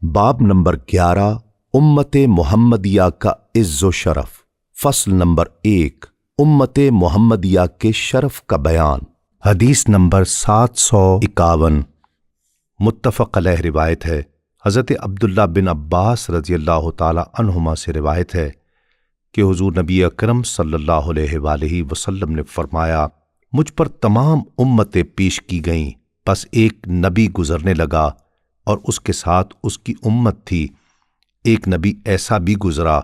باب نمبر 11 امت محمدیہ کا عز و شرف۔ فصل نمبر 1 امت محمدیہ کے شرف کا بیان۔ حدیث نمبر 751 متفق علیہ روایت ہے۔ حضرت عبداللہ بن عباس رضی اللہ تعالی عنہما سے روایت ہے کہ حضور نبی اکرم صلی اللہ علیہ وآلہ وسلم نے فرمایا، مجھ پر تمام امتیں پیش کی گئیں، پس ایک نبی گزرنے لگا اور اس کے ساتھ اس کی امت تھی۔ ایک نبی ایسا بھی گزرا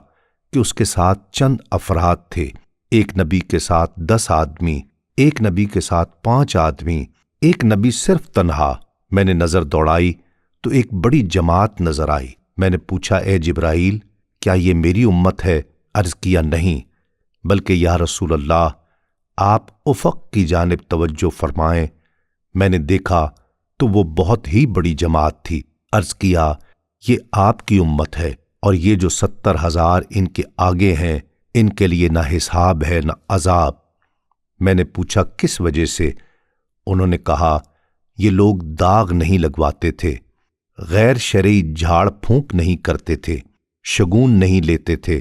کہ اس کے ساتھ چند افراد تھے، ایک نبی کے ساتھ 10 آدمی، ایک نبی کے ساتھ 5 آدمی، ایک نبی صرف تنہا۔ میں نے نظر دوڑائی تو ایک بڑی جماعت نظر آئی۔ میں نے پوچھا، اے جبرائیل، کیا یہ میری امت ہے؟ عرض کیا، نہیں، بلکہ یا رسول اللہ، آپ افق کی جانب توجہ فرمائیں۔ میں نے دیکھا تو وہ بہت ہی بڑی جماعت تھی۔ عرض کیا، یہ آپ کی امت ہے، اور یہ جو 70,000 ان کے آگے ہیں، ان کے لیے نہ حساب ہے نہ عذاب۔ میں نے پوچھا، کس وجہ سے؟ انہوں نے کہا، یہ لوگ داغ نہیں لگواتے تھے، غیر شرعی جھاڑ پھونک نہیں کرتے تھے، شگون نہیں لیتے تھے،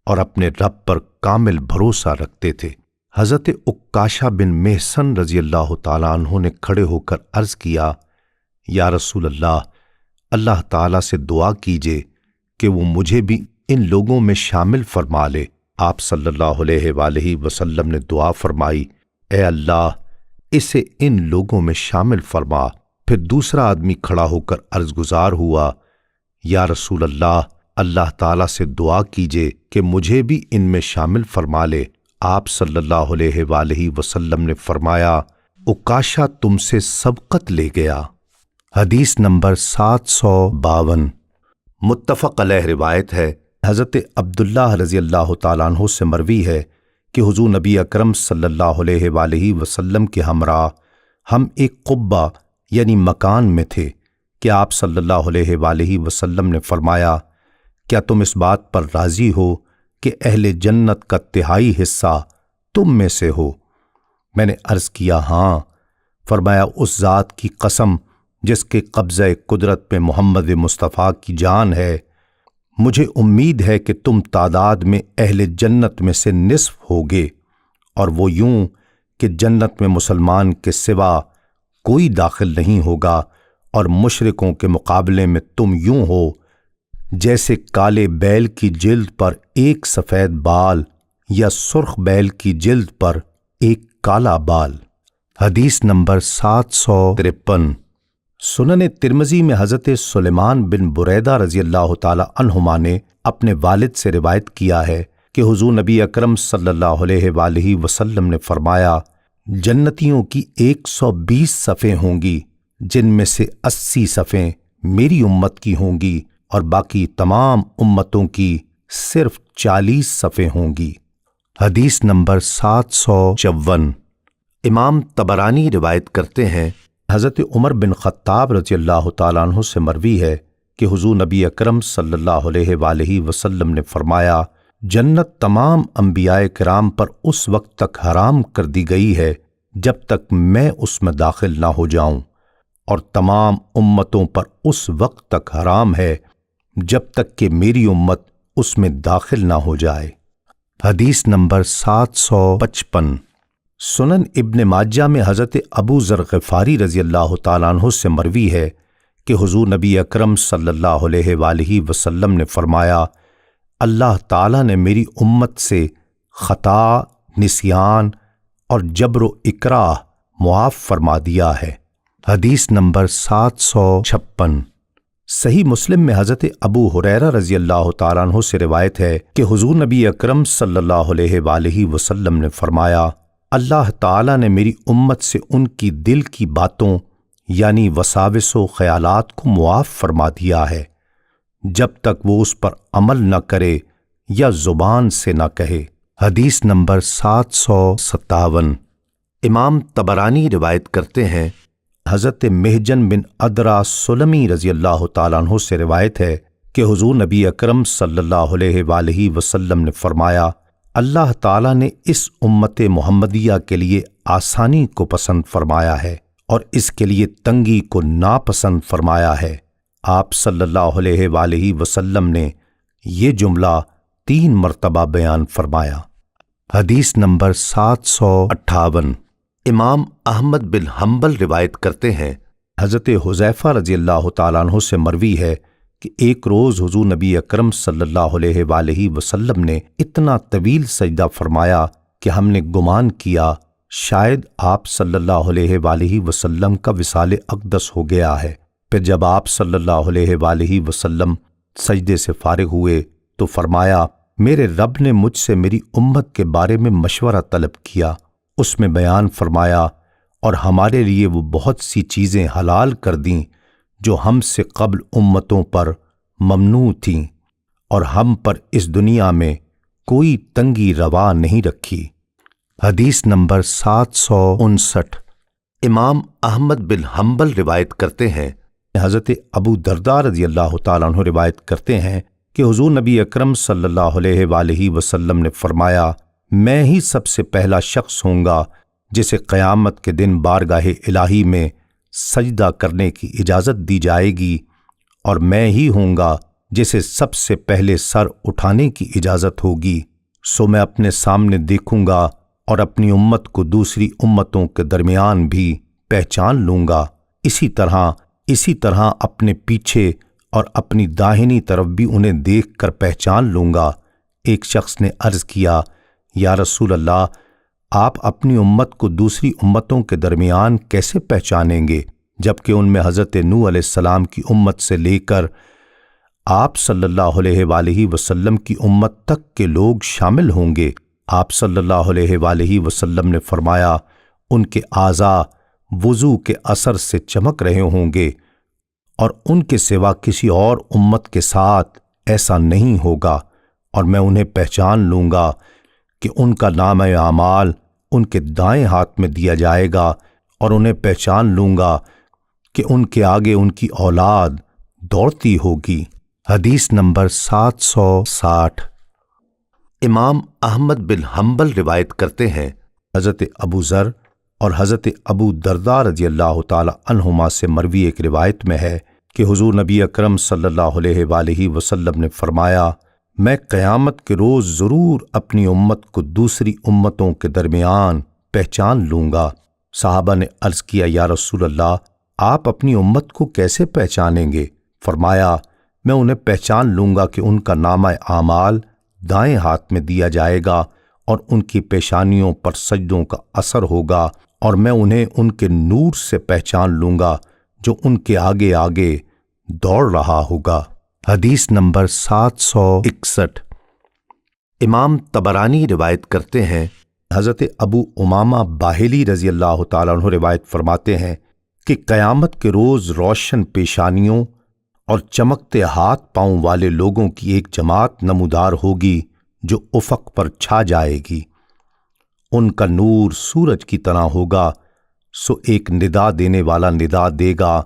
اور اپنے رب پر کامل بھروسہ رکھتے تھے۔ حضرت عکاشہ بن محصن رضی اللہ تعالیٰ عنہ نے کھڑے ہو کر عرض کیا، یا رسول اللہ، اللہ تعالیٰ سے دعا کیجئے کہ وہ مجھے بھی ان لوگوں میں شامل فرما لے۔ آپ صلی اللہ علیہ وآلہ وسلم نے دعا فرمائی، اے اللہ، اسے ان لوگوں میں شامل فرما۔ پھر دوسرا آدمی کھڑا ہو کر عرض گزار ہوا، یا رسول اللہ، اللہ تعالیٰ سے دعا کیجئے کہ مجھے بھی ان میں شامل فرما لے۔ آپ صلی اللہ علیہ وآلہ وسلم نے فرمایا، عکاشہ تم سے سبقت لے گیا۔ حدیث نمبر 752 متفق علیہ روایت ہے۔ حضرت عبداللہ رضی اللہ تعالیٰ عنہ سے مروی ہے کہ حضور نبی اکرم صلی اللہ علیہ وآلہ وسلم کے ہمراہ ہم ایک قبہ یعنی مکان میں تھے کہ آپ صلی اللہ علیہ وآلہ وسلم نے فرمایا، کیا تم اس بات پر راضی ہو کہ اہل جنت کا تہائی حصہ تم میں سے ہو؟ میں نے عرض کیا، ہاں۔ فرمایا، اس ذات کی قسم جس کے قبضہ قدرت میں محمد مصطفیٰ کی جان ہے، مجھے امید ہے کہ تم تعداد میں اہل جنت میں سے نصف ہوگے، اور وہ یوں کہ جنت میں مسلمان کے سوا کوئی داخل نہیں ہوگا، اور مشرکوں کے مقابلے میں تم یوں ہو جیسے کالے بیل کی جلد پر ایک سفید بال یا سرخ بیل کی جلد پر ایک کالا بال۔ حدیث نمبر 753 سنن ترمذی میں حضرت سلیمان بن بریدہ رضی اللہ تعالی عنہما نے اپنے والد سے روایت کیا ہے کہ حضور نبی اکرم صلی اللہ علیہ وآلہ وسلم نے فرمایا، جنتیوں کی 120 صفیں ہوں گی، جن میں سے 80 صفیں میری امت کی ہوں گی، اور باقی تمام امتوں کی صرف 40 صفیں ہوں گی۔ حدیث نمبر 754 امام طبرانی روایت کرتے ہیں، حضرت عمر بن خطاب رضی اللہ تعالیٰ عنہ سے مروی ہے کہ حضور نبی اکرم صلی اللہ علیہ وآلہ وسلم نے فرمایا، جنت تمام انبیاء کرام پر اس وقت تک حرام کر دی گئی ہے جب تک میں اس میں داخل نہ ہو جاؤں، اور تمام امتوں پر اس وقت تک حرام ہے جب تک کہ میری امت اس میں داخل نہ ہو جائے۔ حدیث نمبر 755 سنن ابن ماجہ میں حضرت ابو ذر غفاری رضی اللہ تعالیٰ عنہ سے مروی ہے کہ حضور نبی اکرم صلی اللہ علیہ وآلہ وسلم نے فرمایا، اللہ تعالیٰ نے میری امت سے خطا، نسیان اور جبر و اکراہ معاف فرما دیا ہے۔ حدیث نمبر 756 صحیح مسلم میں حضرت ابو ہریرہ رضی اللہ تعالیٰ عنہ سے روایت ہے کہ حضور نبی اکرم صلی اللہ علیہ وآلہ وسلم نے فرمایا، اللہ تعالیٰ نے میری امت سے ان کی دل کی باتوں یعنی وساوس و خیالات کو معاف فرما دیا ہے، جب تک وہ اس پر عمل نہ کرے یا زبان سے نہ کہے۔ حدیث نمبر 757 امام طبرانی روایت کرتے ہیں، حضرت محجن بن ادرا سلمی رضی اللہ تعالیٰ عنہ سے روایت ہے کہ حضور نبی اکرم صلی اللہ علیہ وآلہ وسلم نے فرمایا، اللہ تعالیٰ نے اس امت محمدیہ کے لیے آسانی کو پسند فرمایا ہے اور اس کے لیے تنگی کو ناپسند فرمایا ہے۔ آپ صلی اللہ علیہ وآلہ وسلم نے یہ جملہ 3 مرتبہ بیان فرمایا۔ حدیث نمبر 758۔ امام احمد بن حنبل روایت کرتے ہیں، حضرت حذیفہ رضی اللہ تعالیٰ عنہ سے مروی ہے کہ ایک روز حضور نبی اکرم صلی اللہ علیہ وآلہ وسلم نے اتنا طویل سجدہ فرمایا کہ ہم نے گمان کیا شاید آپ صلی اللہ علیہ وآلہ وسلم کا وصال اقدس ہو گیا ہے۔ پھر جب آپ صلی اللہ علیہ وآلہ وسلم سجدے سے فارغ ہوئے تو فرمایا، میرے رب نے مجھ سے میری امت کے بارے میں مشورہ طلب کیا، اس میں بیان فرمایا اور ہمارے لیے وہ بہت سی چیزیں حلال کر دیں جو ہم سے قبل امتوں پر ممنوع تھیں، اور ہم پر اس دنیا میں کوئی تنگی روا نہیں رکھی۔ حدیث نمبر 759۔ امام احمد بن حنبل روایت کرتے ہیں، حضرت ابو درداء رضی اللہ تعالیٰ عنہ روایت کرتے ہیں کہ حضور نبی اکرم صلی اللہ علیہ وآلہ وسلم نے فرمایا، میں ہی سب سے پہلا شخص ہوں گا جسے قیامت کے دن بارگاہ الہی میں سجدہ کرنے کی اجازت دی جائے گی، اور میں ہی ہوں گا جسے سب سے پہلے سر اٹھانے کی اجازت ہوگی۔ سو میں اپنے سامنے دیکھوں گا اور اپنی امت کو دوسری امتوں کے درمیان بھی پہچان لوں گا، اسی طرح اپنے پیچھے اور اپنی داہنی طرف بھی انہیں دیکھ کر پہچان لوں گا۔ ایک شخص نے عرض کیا، یا رسول اللہ، آپ اپنی امت کو دوسری امتوں کے درمیان کیسے پہچانیں گے جبکہ ان میں حضرت نوح علیہ السلام کی امت سے لے کر آپ صلی اللہ علیہ وآلہ وسلم کی امت تک کے لوگ شامل ہوں گے؟ آپ صلی اللہ علیہ وآلہ وسلم نے فرمایا، ان کے اعضاء وضو کے اثر سے چمک رہے ہوں گے، اور ان کے سوا کسی اور امت کے ساتھ ایسا نہیں ہوگا، اور میں انہیں پہچان لوں گا کہ ان کا نامہ اعمال ان کے دائیں ہاتھ میں دیا جائے گا، اور انہیں پہچان لوں گا کہ ان کے آگے ان کی اولاد دوڑتی ہوگی۔ حدیث نمبر 760۔ امام احمد بن حنبل روایت کرتے ہیں، حضرت ابو ذر اور حضرت ابو درداء رضی اللہ تعالی عنہما سے مروی ایک روایت میں ہے کہ حضور نبی اکرم صلی اللہ علیہ وآلہ وسلم نے فرمایا، میں قیامت کے روز ضرور اپنی امت کو دوسری امتوں کے درمیان پہچان لوں گا۔ صحابہ نے عرض کیا، یا رسول اللہ، آپ اپنی امت کو کیسے پہچانیں گے؟ فرمایا، میں انہیں پہچان لوں گا کہ ان کا نامہ اعمال دائیں ہاتھ میں دیا جائے گا اور ان کی پیشانیوں پر سجدوں کا اثر ہوگا، اور میں انہیں ان کے نور سے پہچان لوں گا جو ان کے آگے آگے دوڑ رہا ہوگا۔ حدیث نمبر 761۔ امام طبرانی روایت کرتے ہیں، حضرت ابو امامہ باہلی رضی اللہ تعالیٰ عنہ روایت فرماتے ہیں کہ قیامت کے روز روشن پیشانیوں اور چمکتے ہاتھ پاؤں والے لوگوں کی ایک جماعت نمودار ہوگی جو افق پر چھا جائے گی، ان کا نور سورج کی طرح ہوگا۔ سو ایک ندا دینے والا ندا دے گا،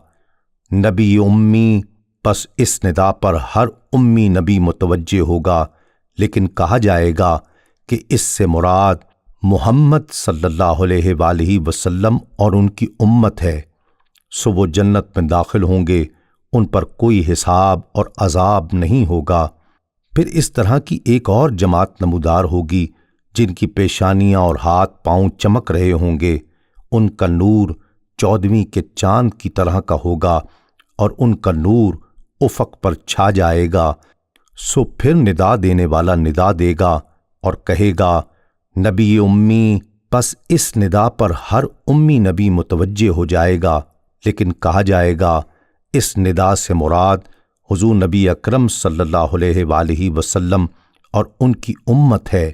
نبی امی، پس اس ندا پر ہر امی نبی متوجہ ہوگا، لیکن کہا جائے گا کہ اس سے مراد محمد صلی اللہ علیہ وآلہ وسلم اور ان کی امت ہے۔ سو وہ جنت میں داخل ہوں گے، ان پر کوئی حساب اور عذاب نہیں ہوگا۔ پھر اس طرح کی ایک اور جماعت نمودار ہوگی جن کی پیشانیاں اور ہاتھ پاؤں چمک رہے ہوں گے، ان کا نور 14ویں کے چاند کی طرح کا ہوگا، اور ان کا نور افق پر چھا جائے گا۔ سو پھر ندا دینے والا ندا دے گا اور کہے گا، نبی امی، پس اس ندا پر ہر امی نبی متوجہ ہو جائے گا، لیکن کہا جائے گا اس ندا سے مراد حضور نبی اکرم صلی اللہ علیہ وآلہ وسلم اور ان کی امت ہے،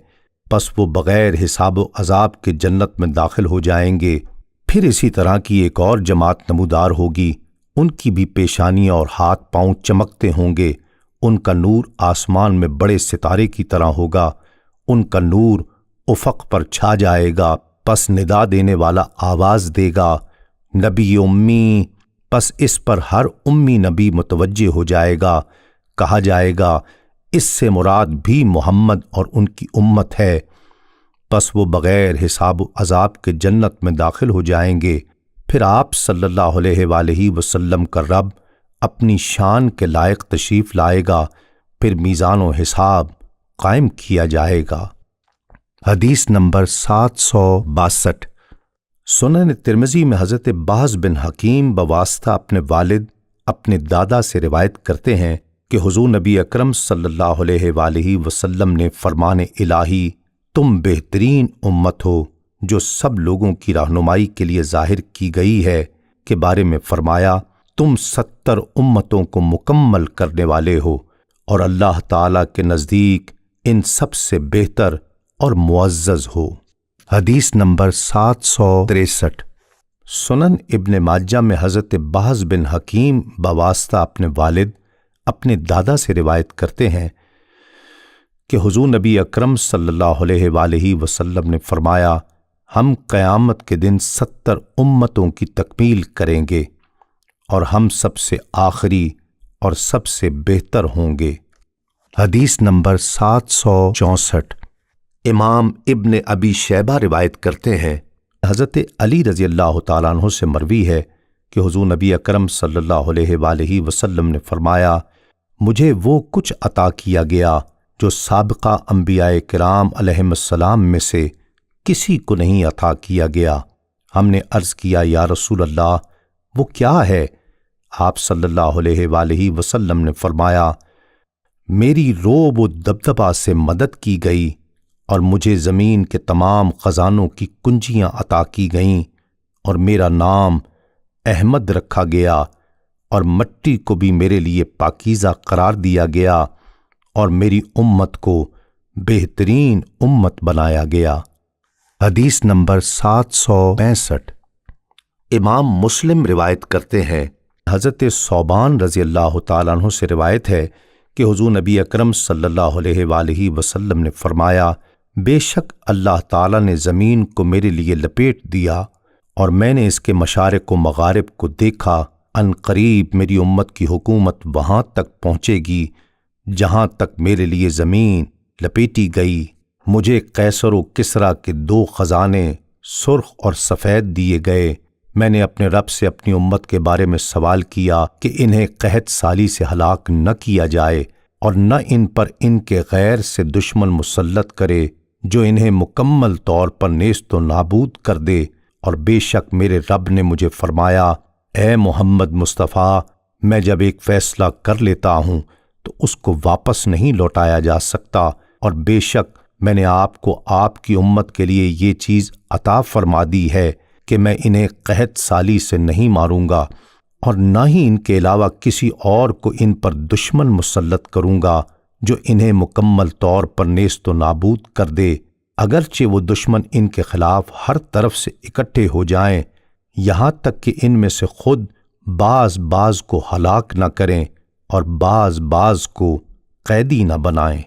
پس وہ بغیر حساب و عذاب کے جنت میں داخل ہو جائیں گے۔ پھر اسی طرح کی ایک اور جماعت نمودار ہوگی، ان کی بھی پیشانیاں اور ہاتھ پاؤں چمکتے ہوں گے، ان کا نور آسمان میں بڑے ستارے کی طرح ہوگا، ان کا نور افق پر چھا جائے گا۔ پس ندا دینے والا آواز دے گا، نبی امی، پس اس پر ہر امی نبی متوجہ ہو جائے گا۔ کہا جائے گا اس سے مراد بھی محمد اور ان کی امت ہے، پس وہ بغیر حساب و عذاب کے جنت میں داخل ہو جائیں گے۔ پھر آپ صلی اللہ علیہ وآلہ وسلم کا رب اپنی شان کے لائق تشریف لائے گا، پھر میزان و حساب قائم کیا جائے گا۔ حدیث نمبر 762۔ سنن ترمذی میں حضرت باز بن حکیم بواسطہ اپنے والد اپنے دادا سے روایت کرتے ہیں کہ حضور نبی اکرم صلی اللہ علیہ وآلہ وسلم نے فرمان الہی تم بہترین امت ہو جو سب لوگوں کی رہنمائی کے لیے ظاہر کی گئی ہے کے بارے میں فرمایا، تم 70 امتوں کو مکمل کرنے والے ہو اور اللہ تعالی کے نزدیک ان سب سے بہتر اور معزز ہو۔ حدیث نمبر 763۔ سنن ابن ماجہ میں حضرت باز بن حکیم بواسطہ اپنے والد اپنے دادا سے روایت کرتے ہیں کہ حضور نبی اکرم صلی اللہ علیہ وآلہ وسلم نے فرمایا، ہم قیامت کے دن 70 امتوں کی تکمیل کریں گے اور ہم سب سے آخری اور سب سے بہتر ہوں گے۔ حدیث نمبر 764۔ امام ابن ابی شیبہ روایت کرتے ہیں، حضرت علی رضی اللہ تعالیٰ عنہ سے مروی ہے کہ حضور نبی اکرم صلی اللہ علیہ وآلہ وسلم نے فرمایا، مجھے وہ کچھ عطا کیا گیا جو سابقہ انبیاء کرام علیہم السلام میں سے کسی کو نہیں عطا کیا گیا۔ ہم نے عرض کیا، یا رسول اللہ وہ کیا ہے؟ آپ صلی اللہ علیہ وآلہ وسلم نے فرمایا، میری رعب و دبدبہ سے مدد کی گئی اور مجھے زمین کے تمام خزانوں کی کنجیاں عطا کی گئیں اور میرا نام احمد رکھا گیا اور مٹی کو بھی میرے لیے پاکیزہ قرار دیا گیا اور میری امت کو بہترین امت بنایا گیا۔ حدیث نمبر 765۔ امام مسلم روایت کرتے ہیں، حضرت ثوبان رضی اللہ تعالیٰ عنہ سے روایت ہے کہ حضور نبی اکرم صلی اللہ علیہ وآلہ وسلم نے فرمایا، بے شک اللہ تعالیٰ نے زمین کو میرے لیے لپیٹ دیا اور میں نے اس کے مشارق و مغارب کو دیکھا، ان قریب میری امت کی حکومت وہاں تک پہنچے گی جہاں تک میرے لیے زمین لپیٹی گئی۔ مجھے قیصر و کسریٰ کے 2 خزانے سرخ اور سفید دیے گئے۔ میں نے اپنے رب سے اپنی امت کے بارے میں سوال کیا کہ انہیں قحط سالی سے ہلاک نہ کیا جائے اور نہ ان پر ان کے غیر سے دشمن مسلط کرے جو انہیں مکمل طور پر نیست و نابود کر دے، اور بے شک میرے رب نے مجھے فرمایا، اے محمد مصطفیٰ، میں جب ایک فیصلہ کر لیتا ہوں تو اس کو واپس نہیں لوٹایا جا سکتا، اور بے شک میں نے آپ کو آپ کی امت کے لیے یہ چیز عطا فرما دی ہے کہ میں انہیں قحط سالی سے نہیں ماروں گا اور نہ ہی ان کے علاوہ کسی اور کو ان پر دشمن مسلط کروں گا جو انہیں مکمل طور پر نیست و نابود کر دے، اگرچہ وہ دشمن ان کے خلاف ہر طرف سے اکٹھے ہو جائیں، یہاں تک کہ ان میں سے خود بعض کو ہلاک نہ کریں اور بعض کو قیدی نہ بنائیں۔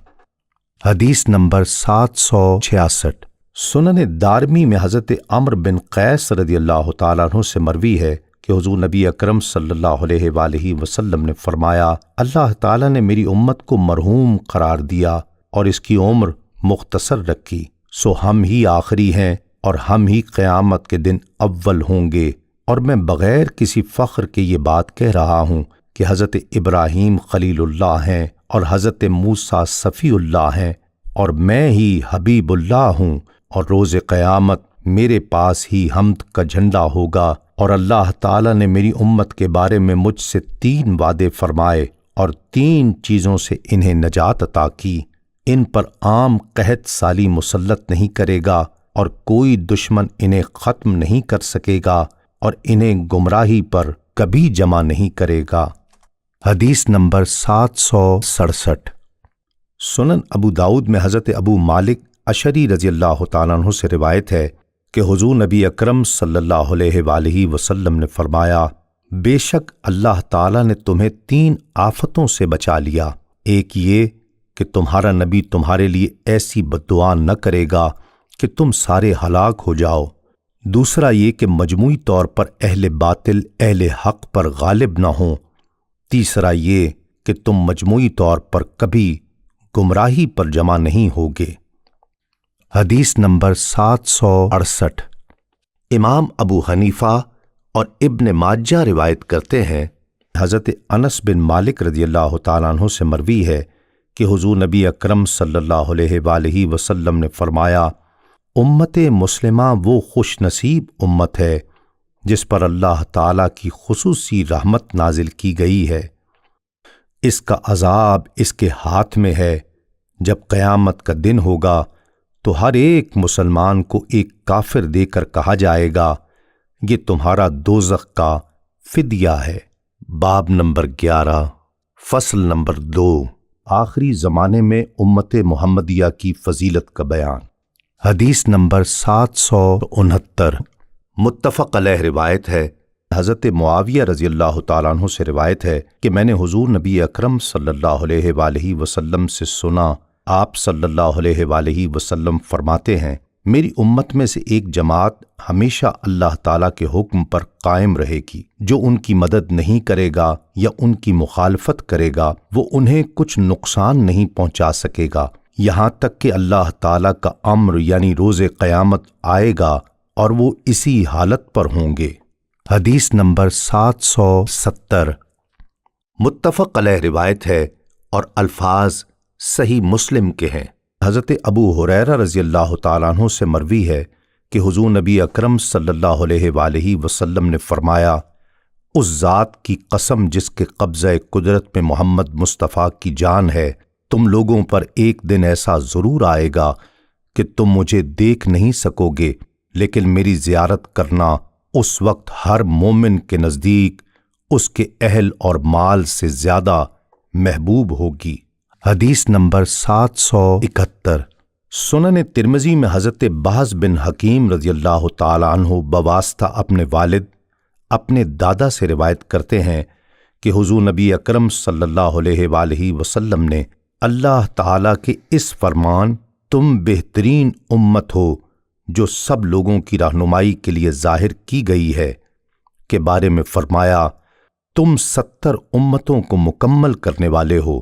حدیث نمبر 766۔ سنن دارمی میں حضرت عمرو بن قیس رضی اللہ تعالیٰ عنہ سے مروی ہے کہ حضور نبی اکرم صلی اللہ علیہ وآلہ وسلم نے فرمایا، اللہ تعالیٰ نے میری امت کو مرحوم قرار دیا اور اس کی عمر مختصر رکھی، سو ہم ہی آخری ہیں اور ہم ہی قیامت کے دن اول ہوں گے، اور میں بغیر کسی فخر کے یہ بات کہہ رہا ہوں کہ حضرت ابراہیم خلیل اللہ ہیں اور حضرت موسیٰ صفی اللہ ہیں اور میں ہی حبیب اللہ ہوں، اور روز قیامت میرے پاس ہی حمد کا جھنڈا ہوگا، اور اللہ تعالیٰ نے میری امت کے بارے میں مجھ سے 3 وعدے فرمائے اور 3 چیزوں سے انہیں نجات عطا کی، ان پر عام قحط سالی مسلط نہیں کرے گا اور کوئی دشمن انہیں ختم نہیں کر سکے گا اور انہیں گمراہی پر کبھی جمع نہیں کرے گا۔ حدیث نمبر 767۔ سنن ابو داؤد میں حضرت ابو مالک اشعری رضی اللہ تعالیٰ عنہ سے روایت ہے کہ حضور نبی اکرم صلی اللہ علیہ وآلہ وسلم نے فرمایا، بے شک اللہ تعالیٰ نے تمہیں 3 آفتوں سے بچا لیا، ایک یہ کہ تمہارا نبی تمہارے لیے ایسی بددعا نہ کرے گا کہ تم سارے ہلاک ہو جاؤ، دوسرا یہ کہ مجموعی طور پر اہل باطل اہل حق پر غالب نہ ہوں، تیسرا یہ کہ تم مجموعی طور پر کبھی گمراہی پر جمع نہیں ہوگے۔ حدیث نمبر 768۔ امام ابو حنیفہ اور ابن ماجہ روایت کرتے ہیں، حضرت انس بن مالک رضی اللہ تعالیٰ عنہ سے مروی ہے کہ حضور نبی اکرم صلی اللہ علیہ وآلہ وسلم نے فرمایا، امت مسلمہ وہ خوش نصیب امت ہے جس پر اللہ تعالیٰ کی خصوصی رحمت نازل کی گئی ہے۔ اس کا عذاب اس کے ہاتھ میں ہے۔ جب قیامت کا دن ہوگا تو ہر ایک مسلمان کو ایک کافر دے کر کہا جائے گا، یہ تمہارا دوزخ کا فدیہ ہے۔ باب نمبر 11، فصل نمبر 2، آخری زمانے میں امت محمدیہ کی فضیلت کا بیان۔ حدیث نمبر 769، متفق علیہ روایت ہے۔ حضرت معاویہ رضی اللہ تعالیٰ عنہ سے روایت ہے کہ میں نے حضور نبی اکرم صلی اللہ علیہ وآلہ وسلم سے سنا، آپ صلی اللہ علیہ وآلہ وسلم فرماتے ہیں، میری امت میں سے ایک جماعت ہمیشہ اللہ تعالیٰ کے حکم پر قائم رہے گی، جو ان کی مدد نہیں کرے گا یا ان کی مخالفت کرے گا وہ انہیں کچھ نقصان نہیں پہنچا سکے گا، یہاں تک کہ اللہ تعالیٰ کا امر یعنی روز قیامت آئے گا اور وہ اسی حالت پر ہوں گے۔ حدیث نمبر 770، متفق علیہ روایت ہے اور الفاظ صحیح مسلم کے ہیں۔ حضرت ابو ہریرہ رضی اللہ تعالیٰ عنہ سے مروی ہے کہ حضور نبی اکرم صلی اللہ علیہ وآلہ وسلم نے فرمایا، اس ذات کی قسم جس کے قبضہ قدرت میں محمد مصطفیٰ کی جان ہے، تم لوگوں پر ایک دن ایسا ضرور آئے گا کہ تم مجھے دیکھ نہیں سکو گے، لیکن میری زیارت کرنا اس وقت ہر مومن کے نزدیک اس کے اہل اور مال سے زیادہ محبوب ہوگی۔ حدیث نمبر 771، سنن ترمذی میں حضرت باز بن حکیم رضی اللہ تعالی عنہ بواسطہ اپنے والد اپنے دادا سے روایت کرتے ہیں کہ حضور نبی اکرم صلی اللہ علیہ وآلہ وسلم نے اللہ تعالیٰ کے اس فرمان تم بہترین امت ہو جو سب لوگوں کی رہنمائی کے لیے ظاہر کی گئی ہے کے بارے میں فرمایا، تم 70 امتوں کو مکمل کرنے والے ہو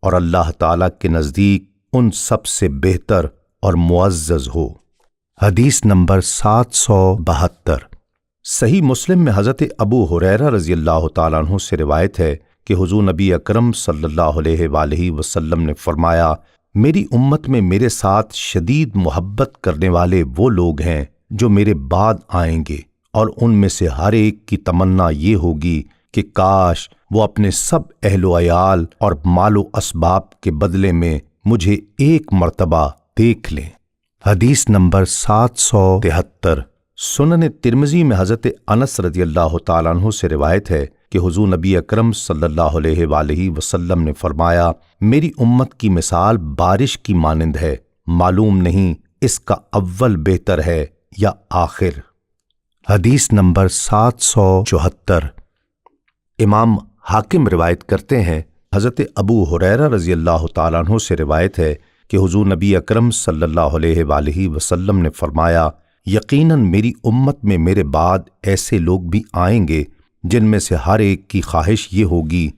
اور اللہ تعالیٰ کے نزدیک ان سب سے بہتر اور معزز ہو۔ حدیث نمبر 772، صحیح مسلم میں حضرت ابو ہریرہ رضی اللہ تعالیٰ عنہ سے روایت ہے کہ حضور نبی اکرم صلی اللہ علیہ وآلہ وسلم نے فرمایا، میری امت میں میرے ساتھ شدید محبت کرنے والے وہ لوگ ہیں جو میرے بعد آئیں گے، اور ان میں سے ہر ایک کی تمنا یہ ہوگی کہ کاش وہ اپنے سب اہل و عیال اور مال و اسباب کے بدلے میں مجھے ایک مرتبہ دیکھ لیں۔ حدیث نمبر 773، سنن ترمذی میں حضرت انس رضی اللہ تعالیٰ عنہ سے روایت ہے کہ حضور نبی اکرم صلی اللہ علیہ وآلہ وسلم نے فرمایا، میری امت کی مثال بارش کی مانند ہے، معلوم نہیں اس کا اول بہتر ہے یا آخر۔ حدیث نمبر 774، امام حاکم روایت کرتے ہیں، حضرت ابو ہریرہ رضی اللہ تعالیٰ عنہ سے روایت ہے کہ حضور نبی اکرم صلی اللہ علیہ وآلہ وسلم نے فرمایا، یقیناً میری امت میں میرے بعد ایسے لوگ بھی آئیں گے جن میں سے ہر ایک کی خواہش یہ ہوگی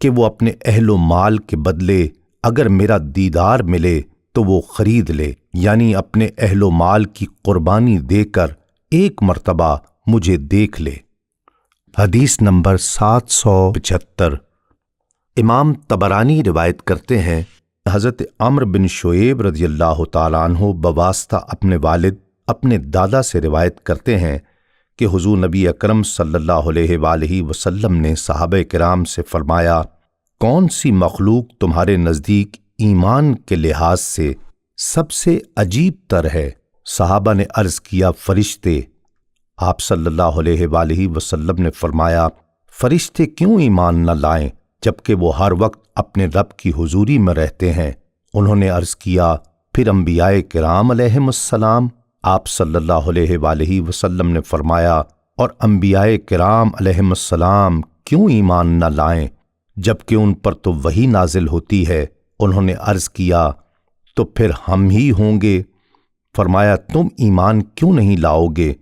کہ وہ اپنے اہل و مال کے بدلے اگر میرا دیدار ملے تو وہ خرید لے، یعنی اپنے اہل و مال کی قربانی دے کر ایک مرتبہ مجھے دیکھ لے۔ حدیث نمبر 775، امام طبرانی روایت کرتے ہیں، حضرت عمرو بن شعیب رضی اللہ تعالیٰ عنہ بواسطہ اپنے والد اپنے دادا سے روایت کرتے ہیں کہ حضور نبی اکرم صلی اللہ علیہ وآلہ وسلم نے صحابہ کرام سے فرمایا، کون سی مخلوق تمہارے نزدیک ایمان کے لحاظ سے سب سے عجیب تر ہے؟ صحابہ نے عرض کیا، فرشتے۔ آپ صلی اللہ علیہ وآلہ وسلم نے فرمایا، فرشتے کیوں ایمان نہ لائیں جبکہ وہ ہر وقت اپنے رب کی حضوری میں رہتے ہیں؟ انہوں نے عرض کیا، پھر انبیاء کرام علیہم السلام؟ آپ صلی اللہ علیہ وآلہ وسلم نے فرمایا، اور انبیاء کرام علیہم السلام کیوں ایمان نہ لائیں جبکہ ان پر تو وحی نازل ہوتی ہے؟ انہوں نے عرض کیا، تو پھر ہم ہی ہوں گے؟ فرمایا، تم ایمان کیوں نہیں لاؤ گے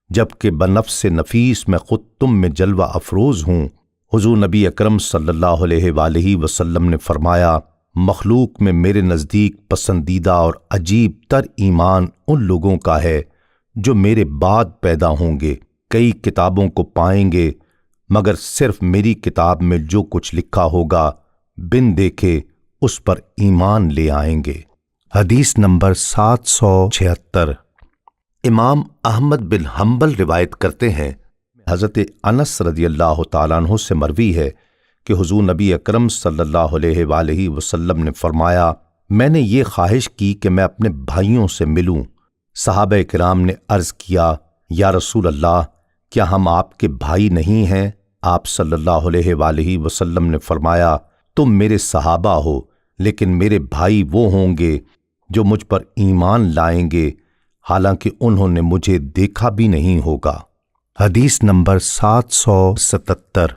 جبکہ بنفس نفیس میں خود تم میں جلوہ افروز ہوں؟ حضور نبی اکرم صلی اللہ علیہ وآلہ وسلم نے فرمایا، مخلوق میں میرے نزدیک پسندیدہ اور عجیب تر ایمان ان لوگوں کا ہے جو میرے بعد پیدا ہوں گے، کئی کتابوں کو پائیں گے مگر صرف میری کتاب میں جو کچھ لکھا ہوگا بن دیکھے اس پر ایمان لے آئیں گے۔ حدیث نمبر 776۔ امام احمد بن حنبل روایت کرتے ہیں، حضرت انس رضی اللہ تعالیٰ عنہ سے مروی ہے کہ حضور نبی اکرم صلی اللہ علیہ وآلہ وسلم نے فرمایا، میں نے یہ خواہش کی کہ میں اپنے بھائیوں سے ملوں۔ صحابہ کرام نے عرض کیا، یا رسول اللہ، کیا ہم آپ کے بھائی نہیں ہیں؟ آپ صلی اللہ علیہ وآلہ وسلم نے فرمایا، تم میرے صحابہ ہو، لیکن میرے بھائی وہ ہوں گے جو مجھ پر ایمان لائیں گے حالانکہ انہوں نے مجھے دیکھا بھی نہیں ہوگا۔ حدیث نمبر 777۔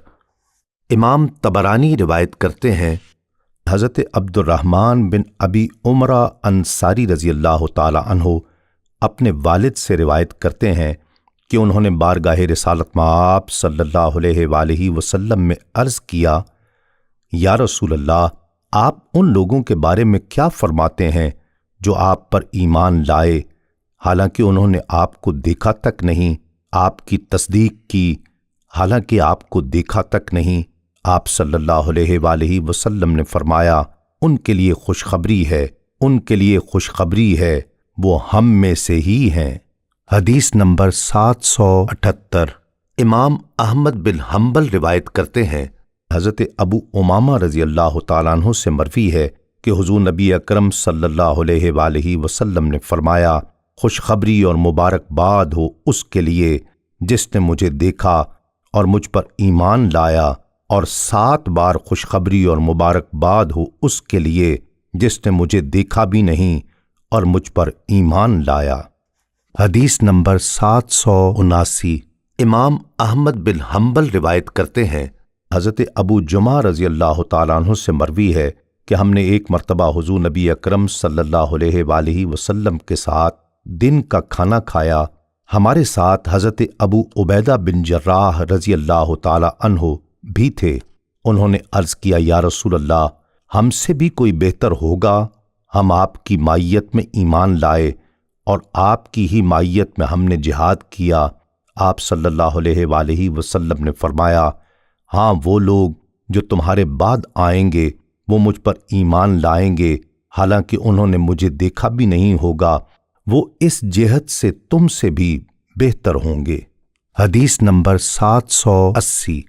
امام طبرانی روایت کرتے ہیں، حضرت عبد الرحمن بن ابی عمرہ انصاری رضی اللہ تعالی عنہ اپنے والد سے روایت کرتے ہیں کہ انہوں نے بارگاہ رسالت میں آپ صلی اللہ علیہ وآلہ وسلم میں عرض کیا، یا رسول اللہ، آپ ان لوگوں کے بارے میں کیا فرماتے ہیں جو آپ پر ایمان لائے حالانکہ انہوں نے آپ کو دیکھا تک نہیں، آپ کی تصدیق کی حالانکہ آپ کو دیکھا تک نہیں؟ آپ صلی اللہ علیہ وآلہ وسلم نے فرمایا، ان کے لیے خوشخبری ہے، ان کے لیے خوشخبری ہے، وہ ہم میں سے ہی ہیں۔ حدیث نمبر 778۔ امام احمد بن حنبل روایت کرتے ہیں، حضرت ابو امامہ رضی اللہ تعالیٰ عنہ سے مروی ہے کہ حضور نبی اکرم صلی اللہ علیہ وآلہ وسلم نے فرمایا، خوشخبری اور مبارکباد ہو اس کے لیے جس نے مجھے دیکھا اور مجھ پر ایمان لایا، اور 7 بار خوشخبری اور مبارکباد ہو اس کے لیے جس نے مجھے دیکھا بھی نہیں اور مجھ پر ایمان لایا۔ حدیث نمبر 779۔ امام احمد بن حنبل روایت کرتے ہیں، حضرت ابو جمعہ رضی اللہ تعالیٰ عنہ سے مروی ہے کہ ہم نے ایک مرتبہ حضور نبی اکرم صلی اللہ علیہ وآلہ وسلم کے ساتھ دن کا کھانا کھایا۔ ہمارے ساتھ حضرت ابو عبیدہ بن جراح رضی اللہ تعالی عنہ بھی تھے۔ انہوں نے عرض کیا، یا رسول اللہ، ہم سے بھی کوئی بہتر ہوگا؟ ہم آپ کی مائیت میں ایمان لائے اور آپ کی ہی مائیت میں ہم نے جہاد کیا۔ آپ صلی اللہ علیہ وآلہ وسلم نے فرمایا، ہاں، وہ لوگ جو تمہارے بعد آئیں گے وہ مجھ پر ایمان لائیں گے حالانکہ انہوں نے مجھے دیکھا بھی نہیں ہوگا، وہ اس جہت سے تم سے بھی بہتر ہوں گے۔ حدیث نمبر 780۔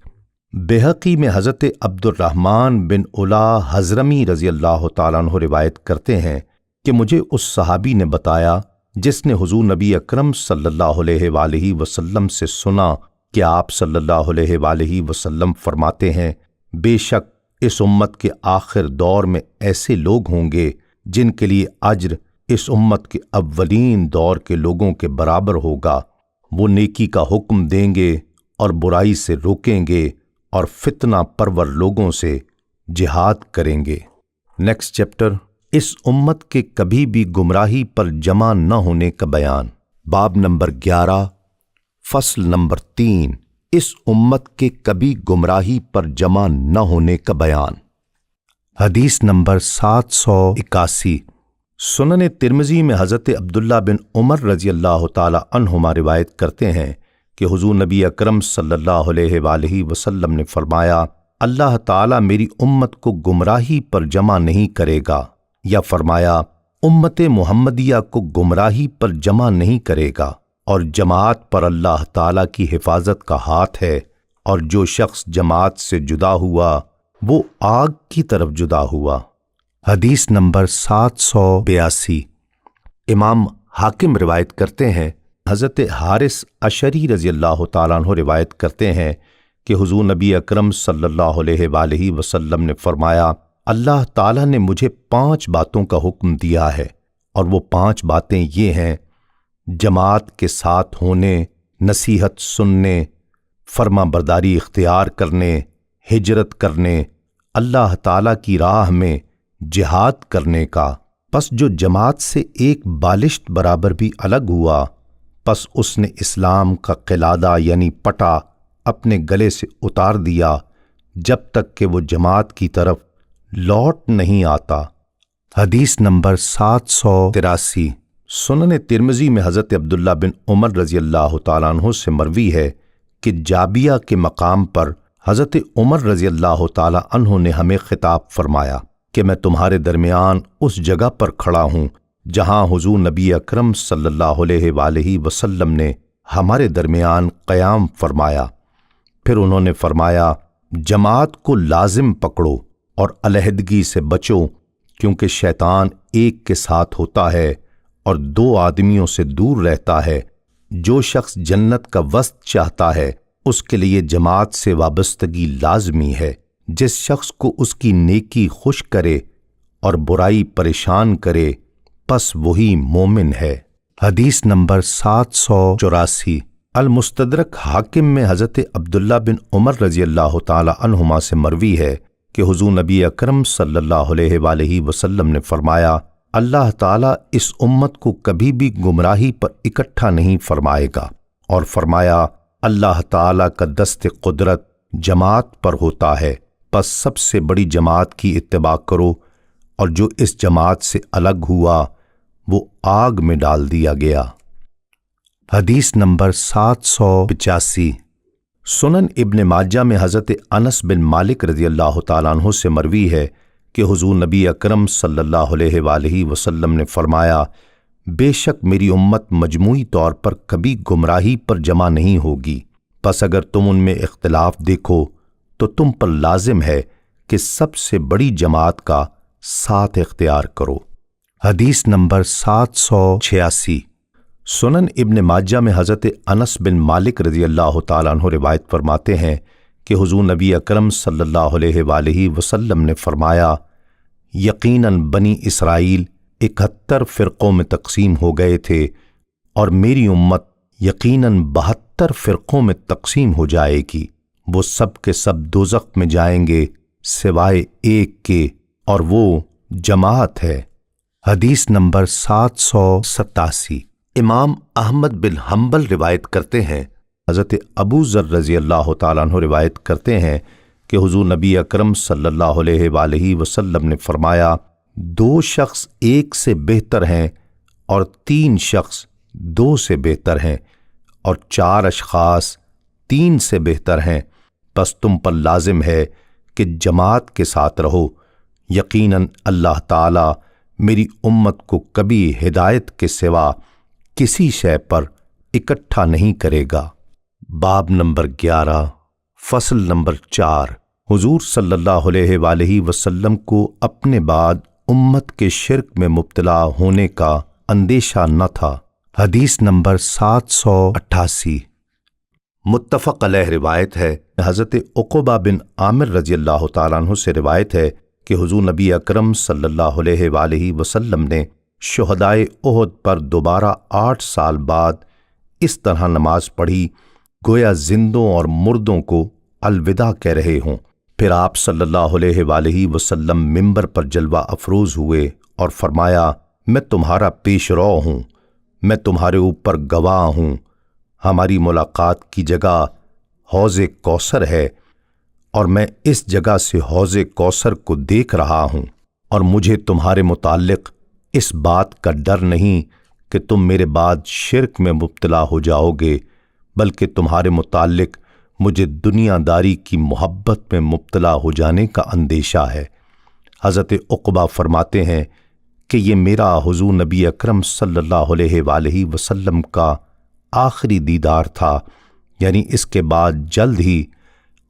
بہقی میں حضرت عبد الرحمن بن علا حضرمی رضی اللہ تعالیٰ عنہ روایت کرتے ہیں کہ مجھے اس صحابی نے بتایا جس نے حضور نبی اکرم صلی اللہ علیہ وآلہ وسلم سے سنا کہ آپ صلی اللہ علیہ وآلہ وسلم فرماتے ہیں، بے شک اس امت کے آخر دور میں ایسے لوگ ہوں گے جن کے لیے اجر اس امت کے اولین دور کے لوگوں کے برابر ہوگا۔ وہ نیکی کا حکم دیں گے اور برائی سے روکیں گے اور فتنہ پرور لوگوں سے جہاد کریں گے۔ نیکسٹ چیپٹر، اس امت کے کبھی بھی گمراہی پر جمع نہ ہونے کا بیان۔ باب نمبر 11، فصل نمبر 3، اس امت کے کبھی گمراہی پر جمع نہ ہونے کا بیان۔ حدیث نمبر 781۔ سنن ترمذی میں حضرت عبداللہ بن عمر رضی اللہ تعالی عنہما روایت کرتے ہیں کہ حضور نبی اکرم صلی اللہ علیہ وآلہ وسلم نے فرمایا، اللہ تعالی میری امت کو گمراہی پر جمع نہیں کرے گا، یا فرمایا امت محمدیہ کو گمراہی پر جمع نہیں کرے گا، اور جماعت پر اللہ تعالی کی حفاظت کا ہاتھ ہے، اور جو شخص جماعت سے جدا ہوا وہ آگ کی طرف جدا ہوا۔ حدیث نمبر 782۔ امام حاکم روایت کرتے ہیں، حضرت حارث اشعری رضی اللہ تعالیٰ عنہ روایت کرتے ہیں کہ حضور نبی اکرم صلی اللہ علیہ وآلہ وسلم نے فرمایا، اللہ تعالیٰ نے مجھے 5 باتوں کا حکم دیا ہے، اور وہ 5 باتیں یہ ہیں: جماعت کے ساتھ ہونے، نصیحت سننے، فرما برداری اختیار کرنے، ہجرت کرنے، اللہ تعالیٰ کی راہ میں جہاد کرنے کا۔ پس جو جماعت سے ایک بالشت برابر بھی الگ ہوا، پس اس نے اسلام کا قلادہ یعنی پٹا اپنے گلے سے اتار دیا جب تک کہ وہ جماعت کی طرف لوٹ نہیں آتا۔ حدیث نمبر 783۔ سنن ترمذی میں حضرت عبداللہ بن عمر رضی اللہ تعالیٰ عنہ سے مروی ہے کہ جابیہ کے مقام پر حضرت عمر رضی اللہ تعالی عنہ نے ہمیں خطاب فرمایا کہ میں تمہارے درمیان اس جگہ پر کھڑا ہوں جہاں حضور نبی اکرم صلی اللہ علیہ وآلہ وسلم نے ہمارے درمیان قیام فرمایا۔ پھر انہوں نے فرمایا، جماعت کو لازم پکڑو اور علیحدگی سے بچو، کیونکہ شیطان ایک کے ساتھ ہوتا ہے اور دو آدمیوں سے دور رہتا ہے۔ جو شخص جنت کا وسط چاہتا ہے اس کے لیے جماعت سے وابستگی لازمی ہے۔ جس شخص کو اس کی نیکی خوش کرے اور برائی پریشان کرے پس وہی مومن ہے۔ حدیث نمبر 784۔ المستدرک حاکم میں حضرت عبداللہ بن عمر رضی اللہ تعالی عنہما سے مروی ہے کہ حضور نبی اکرم صلی اللہ علیہ وآلہ وسلم نے فرمایا، اللہ تعالیٰ اس امت کو کبھی بھی گمراہی پر اکٹھا نہیں فرمائے گا، اور فرمایا، اللہ تعالیٰ کا دست قدرت جماعت پر ہوتا ہے، پس سب سے بڑی جماعت کی اتباع کرو، اور جو اس جماعت سے الگ ہوا وہ آگ میں ڈال دیا گیا۔ حدیث نمبر 785۔ سنن ابن ماجہ میں حضرت انس بن مالک رضی اللہ تعالیٰ عنہ سے مروی ہے کہ حضور نبی اکرم صلی اللہ علیہ وآلہ وسلم نے فرمایا، بے شک میری امت مجموعی طور پر کبھی گمراہی پر جمع نہیں ہوگی، پس اگر تم ان میں اختلاف دیکھو تو تم پر لازم ہے کہ سب سے بڑی جماعت کا ساتھ اختیار کرو۔ حدیث نمبر 786۔ سنن ابن ماجہ میں حضرت انس بن مالک رضی اللہ تعالیٰ عنہ روایت فرماتے ہیں کہ حضور نبی اکرم صلی اللہ علیہ وآلہ وسلم نے فرمایا، یقیناً بنی اسرائیل 71 فرقوں میں تقسیم ہو گئے تھے، اور میری امت یقیناً 72 فرقوں میں تقسیم ہو جائے گی، وہ سب کے سب دوزخ میں جائیں گے سوائے ایک کے، اور وہ جماعت ہے۔ حدیث نمبر 787۔ امام احمد بن حنبل روایت کرتے ہیں، حضرت ابو ذر رضی اللہ تعالیٰ عنہ روایت کرتے ہیں کہ حضور نبی اکرم صلی اللہ علیہ وآلہ وسلم نے فرمایا، 2 شخص 1 سے بہتر ہیں، اور 3 شخص 2 سے بہتر ہیں، اور 4 اشخاص 3 سے بہتر ہیں، پس تم پر لازم ہے کہ جماعت کے ساتھ رہو، یقیناً اللہ تعالی میری امت کو کبھی ہدایت کے سوا کسی شے پر اکٹھا نہیں کرے گا۔ باب نمبر 11، فصل نمبر 4۔ حضور صلی اللہ علیہ وآلہ وسلم کو اپنے بعد امت کے شرک میں مبتلا ہونے کا اندیشہ نہ تھا۔ حدیث نمبر 788۔ متفق علیہ روایت ہے، حضرت عقبہ بن عامر رضی اللہ تعالیٰ عنہ سے روایت ہے کہ حضور نبی اکرم صلی اللہ علیہ وآلہ وسلم نے شہدائے احد پر دوبارہ 8 سال بعد اس طرح نماز پڑھی گویا زندوں اور مردوں کو الوداع کہہ رہے ہوں۔ پھر آپ صلی اللہ علیہ وآلہ وسلم منبر پر جلوہ افروز ہوئے اور فرمایا، میں تمہارا پیش رو ہوں، میں تمہارے اوپر گواہ ہوں، ہماری ملاقات کی جگہ حوض کوثر ہے، اور میں اس جگہ سے حوض کوثر کو دیکھ رہا ہوں، اور مجھے تمہارے متعلق اس بات کا ڈر نہیں کہ تم میرے بعد شرک میں مبتلا ہو جاؤ گے، بلکہ تمہارے متعلق مجھے دنیا داری کی محبت میں مبتلا ہو جانے کا اندیشہ ہے۔ حضرت عقبہ فرماتے ہیں کہ یہ میرا حضور نبی اکرم صلی اللہ علیہ وآلہ وسلم کا آخری دیدار تھا، یعنی اس کے بعد جلد ہی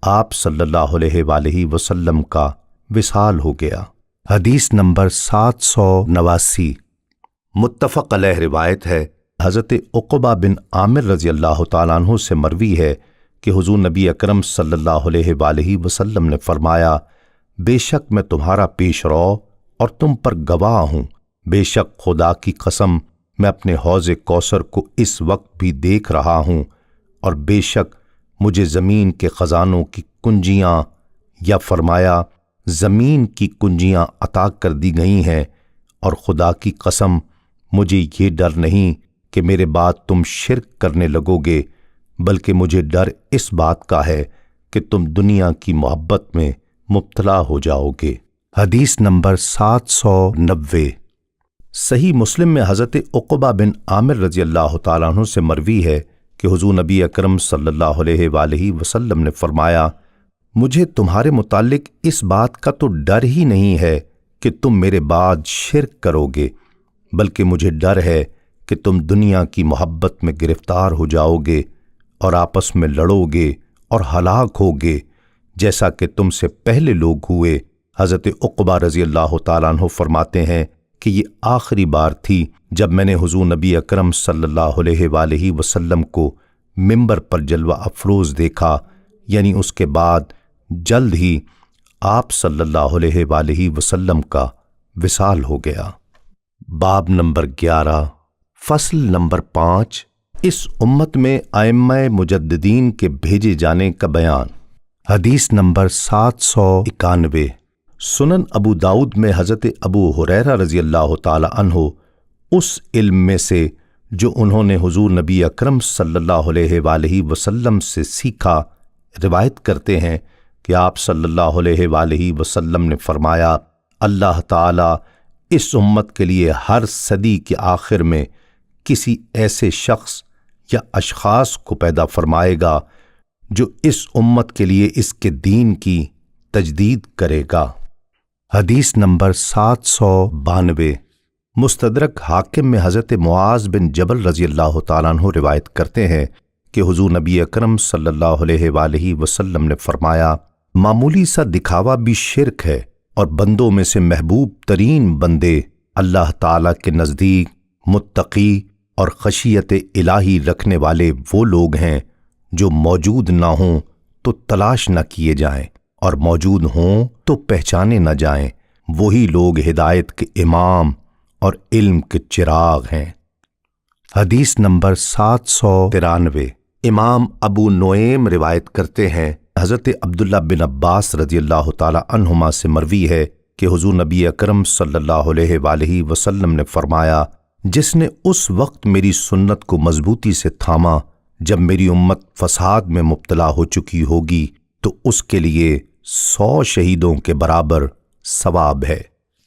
آپ صلی اللہ علیہ وآلہ وسلم کا وصال ہو گیا۔ حدیث نمبر 789۔ متفق علیہ روایت ہے، حضرت عقبہ بن عامر رضی اللہ تعالیٰ عنہ سے مروی ہے کہ حضور نبی اکرم صلی اللہ علیہ وآلہ وسلم نے فرمایا، بے شک میں تمہارا پیش رو اور تم پر گواہ ہوں، بے شک خدا کی قسم میں اپنے حوض کوثر کو اس وقت بھی دیکھ رہا ہوں، اور بے شک مجھے زمین کے خزانوں کی کنجیاں، یا فرمایا زمین کی کنجیاں عطا کر دی گئی ہیں، اور خدا کی قسم مجھے یہ ڈر نہیں کہ میرے بعد تم شرک کرنے لگو گے، بلکہ مجھے ڈر اس بات کا ہے کہ تم دنیا کی محبت میں مبتلا ہو جاؤ گے۔ حدیث نمبر 790۔ صحیح مسلم میں حضرت عقبہ بن عامر رضی اللہ تعالیٰ عنہ سے مروی ہے کہ حضور نبی اکرم صلی اللہ علیہ وآلہ وسلم نے فرمایا، مجھے تمہارے متعلق اس بات کا تو ڈر ہی نہیں ہے کہ تم میرے بعد شرک کرو گے، بلکہ مجھے ڈر ہے کہ تم دنیا کی محبت میں گرفتار ہو جاؤ گے اور آپس میں لڑو گے اور ہلاک ہوگے، جیسا کہ تم سے پہلے لوگ ہوئے۔ حضرت عقبہ رضی اللہ تعالیٰ عنہ فرماتے ہیں کہ یہ آخری بار تھی جب میں نے حضور نبی اکرم صلی اللہ علیہ وآلہ وسلم کو منبر پر جلوہ افروز دیکھا، یعنی اس کے بعد جلد ہی آپ صلی اللہ علیہ وآلہ وسلم کا وصال ہو گیا۔ باب نمبر 11، فصل نمبر 5، اس امت میں ائمہ مجددین کے بھیجے جانے کا بیان۔ حدیث نمبر 791، سنن ابو داؤد میں حضرت ابو ہریرہ رضی اللہ تعالی عنہ اس علم میں سے جو انہوں نے حضور نبی اکرم صلی اللہ علیہ وآلہ وسلم سے سیکھا روایت کرتے ہیں کہ آپ صلی اللہ علیہ وآلہ وسلم نے فرمایا، اللہ تعالی اس امت کے لیے ہر صدی کے آخر میں کسی ایسے شخص یا اشخاص کو پیدا فرمائے گا جو اس امت کے لیے اس کے دین کی تجدید کرے گا۔ حدیث نمبر 792، مستدرک حاکم میں حضرت معاذ بن جبل رضی اللہ تعالیٰ عنہ روایت کرتے ہیں کہ حضور نبی اکرم صلی اللہ علیہ وآلہ وسلم نے فرمایا، معمولی سا دکھاوا بھی شرک ہے، اور بندوں میں سے محبوب ترین بندے اللہ تعالیٰ کے نزدیک متقی اور خشیت الہی رکھنے والے وہ لوگ ہیں جو موجود نہ ہوں تو تلاش نہ کیے جائیں، اور موجود ہوں تو پہچانے نہ جائیں۔ وہی لوگ ہدایت کے امام اور علم کے چراغ ہیں۔ حدیث نمبر 793، امام ابو نعیم روایت کرتے ہیں، حضرت عبداللہ بن عباس رضی اللہ تعالی عنہما سے مروی ہے کہ حضور نبی اکرم صلی اللہ علیہ وآلہ وسلم نے فرمایا، جس نے اس وقت میری سنت کو مضبوطی سے تھاما جب میری امت فساد میں مبتلا ہو چکی ہوگی، تو اس کے لیے 100 شہیدوں کے برابر ثواب ہے۔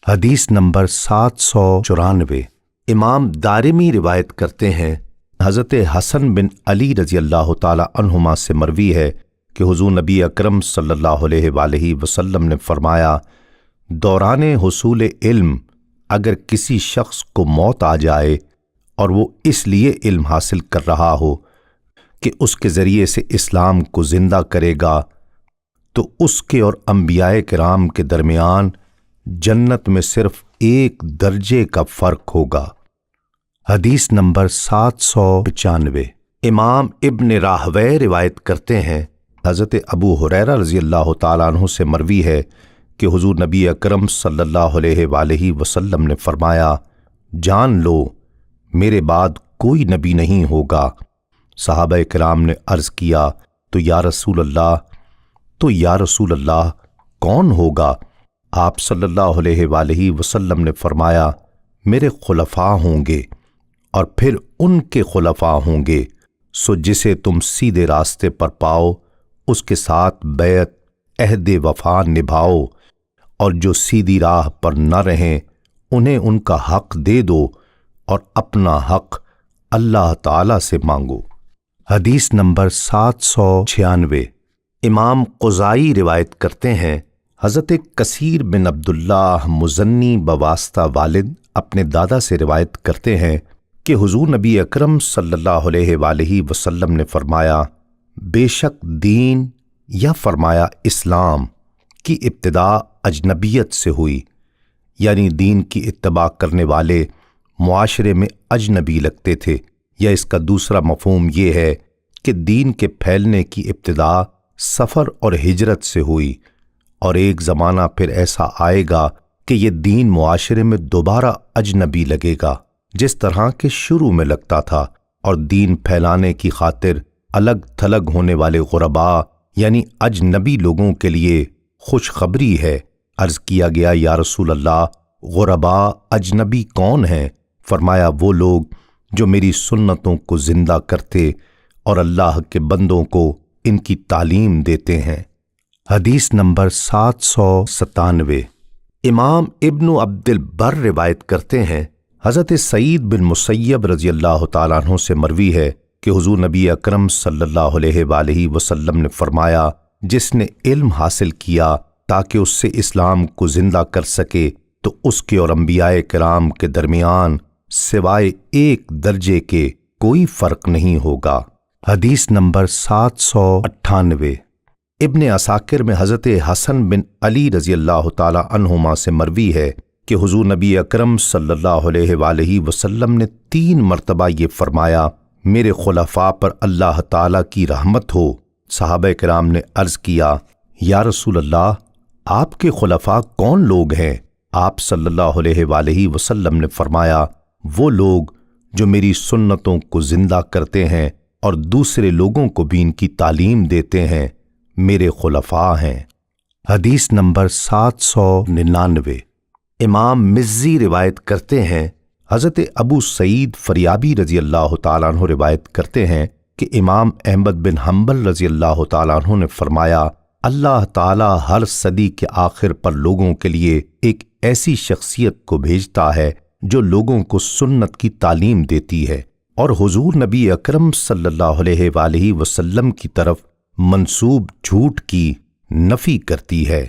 حدیث نمبر 794، امام دارمی روایت کرتے ہیں، حضرت حسن بن علی رضی اللہ تعالی عنہما سے مروی ہے کہ حضور نبی اکرم صلی اللہ علیہ وآلہ وسلم نے فرمایا، دوران حصول علم اگر کسی شخص کو موت آ جائے اور وہ اس لیے علم حاصل کر رہا ہو کہ اس کے ذریعے سے اسلام کو زندہ کرے گا، تو اس کے اور انبیاء کرام کے درمیان جنت میں صرف 1 درجے کا فرق ہوگا۔ حدیث نمبر 795، امام ابن راہویہ روایت کرتے ہیں، حضرت ابو ہریرہ رضی اللہ تعالیٰ عنہ سے مروی ہے کہ حضور نبی اکرم صلی اللہ علیہ وآلہ وسلم نے فرمایا، جان لو میرے بعد کوئی نبی نہیں ہوگا۔ صحابہ کرام نے عرض کیا، تو یا رسول اللہ کون ہوگا؟ آپ صلی اللہ علیہ وآلہ وسلم نے فرمایا، میرے خلفاء ہوں گے اور پھر ان کے خلفاء ہوں گے، سو جسے تم سیدھے راستے پر پاؤ اس کے ساتھ بیعت عہد وفا نبھاؤ، اور جو سیدھی راہ پر نہ رہیں انہیں ان کا حق دے دو اور اپنا حق اللہ تعالی سے مانگو۔ حدیث نمبر 796، امام قزائی روایت کرتے ہیں، حضرت کثیر بن عبداللہ مزنی بواسطہ والد اپنے دادا سے روایت کرتے ہیں کہ حضور نبی اکرم صلی اللہ علیہ وآلہ وسلم نے فرمایا، بے شک دین یا فرمایا اسلام کی ابتدا اجنبیت سے ہوئی، یعنی دین کی اتباع کرنے والے معاشرے میں اجنبی لگتے تھے، یا اس کا دوسرا مفہوم یہ ہے کہ دین کے پھیلنے کی ابتدا سفر اور ہجرت سے ہوئی، اور ایک زمانہ پھر ایسا آئے گا کہ یہ دین معاشرے میں دوبارہ اجنبی لگے گا جس طرح کہ شروع میں لگتا تھا، اور دین پھیلانے کی خاطر الگ تھلگ ہونے والے غرباء یعنی اجنبی لوگوں کے لیے خوشخبری ہے۔ عرض کیا گیا، یا رسول اللہ، غرباء اجنبی کون ہیں؟ فرمایا، وہ لوگ جو میری سنتوں کو زندہ کرتے اور اللہ کے بندوں کو ان کی تعلیم دیتے ہیں۔ حدیث نمبر 797، امام ابن عبد البر روایت کرتے ہیں، حضرت سعید بن مسیب رضی اللہ تعالیٰ عنہ سے مروی ہے کہ حضور نبی اکرم صلی اللہ علیہ وآلہ وسلم نے فرمایا، جس نے علم حاصل کیا تاکہ اس سے اسلام کو زندہ کر سکے تو اس کے اور انبیاء کرام کے درمیان سوائے ایک درجے کے کوئی فرق نہیں ہوگا۔ حدیث نمبر 798۔ ابن عساکر میں حضرت حسن بن علی رضی اللہ تعالی عنہما سے مروی ہے کہ حضور نبی اکرم صلی اللہ علیہ وآلہ وسلم نے 3 مرتبہ یہ فرمایا، میرے خلفاء پر اللہ تعالی کی رحمت ہو۔ صحابہ کرام نے عرض کیا، یا رسول اللہ، آپ کے خلفاء کون لوگ ہیں؟ آپ صلی اللہ علیہ وآلہ وسلم نے فرمایا، وہ لوگ جو میری سنتوں کو زندہ کرتے ہیں اور دوسرے لوگوں کو بھی ان کی تعلیم دیتے ہیں، میرے خلفاء ہیں۔ حدیث نمبر 799۔ امام مزی روایت کرتے ہیں، حضرت ابو سعید فریابی رضی اللہ تعالیٰ عنہ روایت کرتے ہیں کہ امام احمد بن حنبل رضی اللہ تعالیٰ عنہ نے فرمایا، اللہ تعالیٰ ہر صدی کے آخر پر لوگوں کے لیے ایک ایسی شخصیت کو بھیجتا ہے جو لوگوں کو سنت کی تعلیم دیتی ہے اور حضور نبی اکرم صلی اللہ علیہ وآلہ وسلم کی طرف منسوب جھوٹ کی نفی کرتی ہے۔